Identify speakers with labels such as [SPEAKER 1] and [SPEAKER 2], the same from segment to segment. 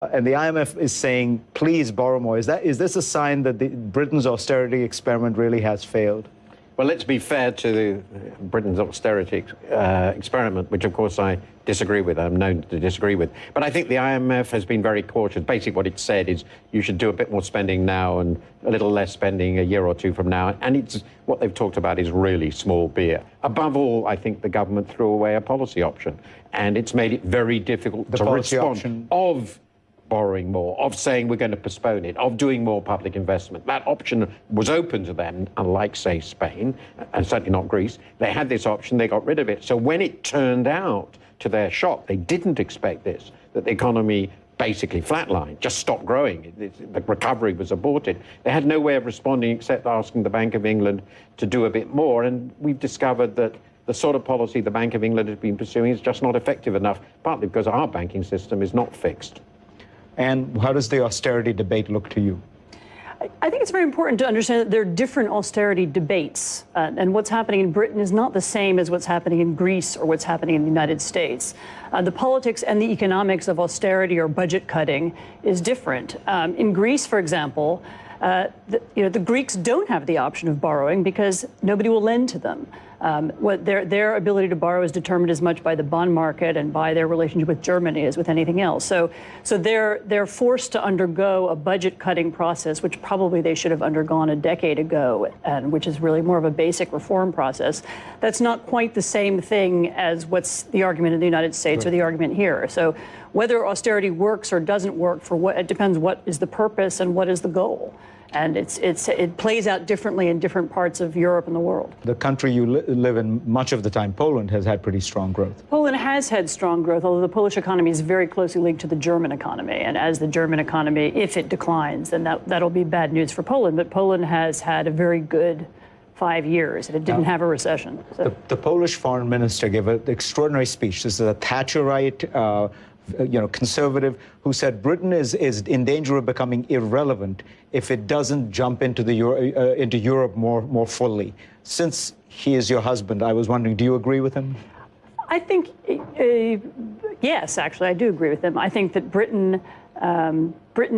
[SPEAKER 1] And the IMF is saying, please borrow more. Is this a sign that Britain's austerity experiment really has failed?
[SPEAKER 2] Well, let's be fair to Britain's austerity experiment, which, of course, I disagree with. I'm known to disagree with. But I think the IMF has been very cautious. Basically, what it said is you should do a bit more spending now and a little less spending a year or two from now. And what they've talked about is really small beer. Above all, I think the government threw away a policy option. And it's made it very difficult to respond of borrowing more, of saying we're going to postpone it, of doing more public investment. That option was open to them, unlike, say, Spain, and certainly not Greece. They had this option, they got rid of it. So when it turned out, to their shock, they didn't expect this, that the economy basically flatlined, just stopped growing. The recovery was aborted. They had no way of responding except asking the Bank of England to do a bit more. And we've discovered that the sort of policy the Bank of England has been pursuing is just not effective enough, partly because our banking system is not fixed.
[SPEAKER 1] And how does the austerity debate look to you?
[SPEAKER 3] I think it's very important to understand that there are different austerity debates. And what's happening in Britain is not the same as what's happening in Greece or what's happening in the United States. The politics and the economics of austerity or budget cutting is different. In Greece, for example, the Greeks don't have the option of borrowing because nobody will lend to them. What their ability to borrow is determined as much by the bond market and by their relationship with Germany as with anything else. So they're forced to undergo a budget cutting process, which probably they should have undergone a decade ago, and which is really more of a basic reform process. That's not quite the same thing as what's the argument in the United States or the argument here. So whether austerity works or doesn't work, it depends what is the purpose and what is the goal. And it plays out differently in different parts of Europe and the world.
[SPEAKER 1] The country you live in much of the time, Poland, has had pretty strong growth.
[SPEAKER 3] Poland has had strong growth, although the Polish economy is very closely linked to the German economy. And as the German economy, if it declines, then that'll be bad news for Poland. But Poland has had a very good 5 years, and it didn't have a recession. So.
[SPEAKER 1] The Polish foreign minister gave an extraordinary speech. This is a Thatcherite conservative who said Britain is in danger of becoming irrelevant if it doesn't jump into Europe more fully. Since he is your husband, I was wondering, do you agree with him?
[SPEAKER 3] I think, yes, actually, I do agree with him. I think that Britain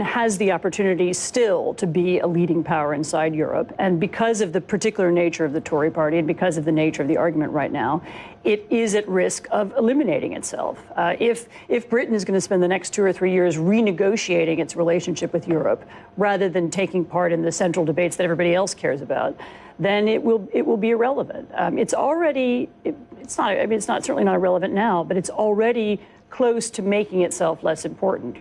[SPEAKER 3] has the opportunity still to be a leading power inside Europe. And because of the particular nature of the Tory party and because of the nature of the argument right now, it is at risk of eliminating itself. If Britain is going to spend the next 2 or 3 years renegotiating its relationship with Europe rather than taking part in the central debates that everybody else cares about, then it will be irrelevant. It's certainly not irrelevant now, but it's already close to making itself less important.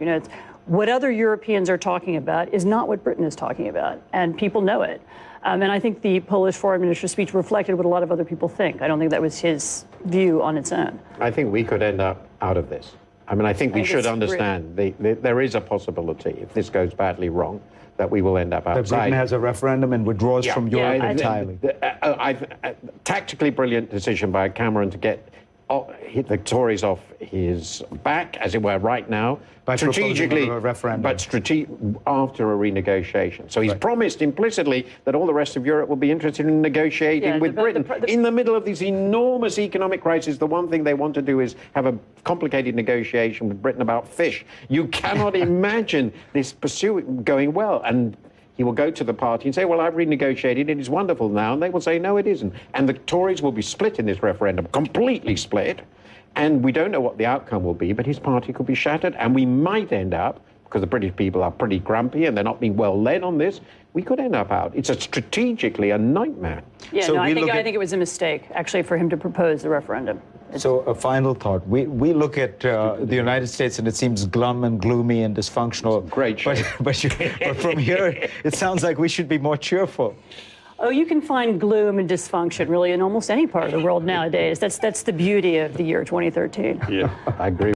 [SPEAKER 3] What other Europeans are talking about is not what Britain is talking about, and people know it. And I think the Polish foreign minister's speech reflected what a lot of other people think. I don't think that was his view on its own.
[SPEAKER 2] I think we could end up out of this. I think we should understand there is a possibility, if this goes badly wrong, that we will end up outside.
[SPEAKER 1] That Britain has a referendum and withdraws from Europe entirely.
[SPEAKER 2] Tactically brilliant decision by Cameron to get the Tories off his back, as it were, right now,
[SPEAKER 1] by
[SPEAKER 2] strategically,
[SPEAKER 1] a referendum.
[SPEAKER 2] but after a renegotiation. So he's promised implicitly that all the rest of Europe will be interested in negotiating with Britain. In the middle of these enormous economic crises, the one thing they want to do is have a complicated negotiation with Britain about fish. You cannot imagine this pursuit going well. And he will go to the party and say, well, I've renegotiated, it is wonderful now. And they will say, no, it isn't. And the Tories will be split in this referendum, completely split. And we don't know what the outcome will be, but his party could be shattered. And we might end up, because the British people are pretty grumpy and they're not being well led on this, we could end up out. It's strategically a nightmare.
[SPEAKER 3] Yeah, so I think it was a mistake, actually, for him to propose the referendum.
[SPEAKER 1] So a final thought. We look at the United States and it seems glum and gloomy and dysfunctional.
[SPEAKER 2] Great show.
[SPEAKER 1] But from here, it sounds like we should be more cheerful.
[SPEAKER 3] Oh, you can find gloom and dysfunction really in almost any part of the world nowadays. That's the beauty of the year 2013.
[SPEAKER 2] Yeah, I agree.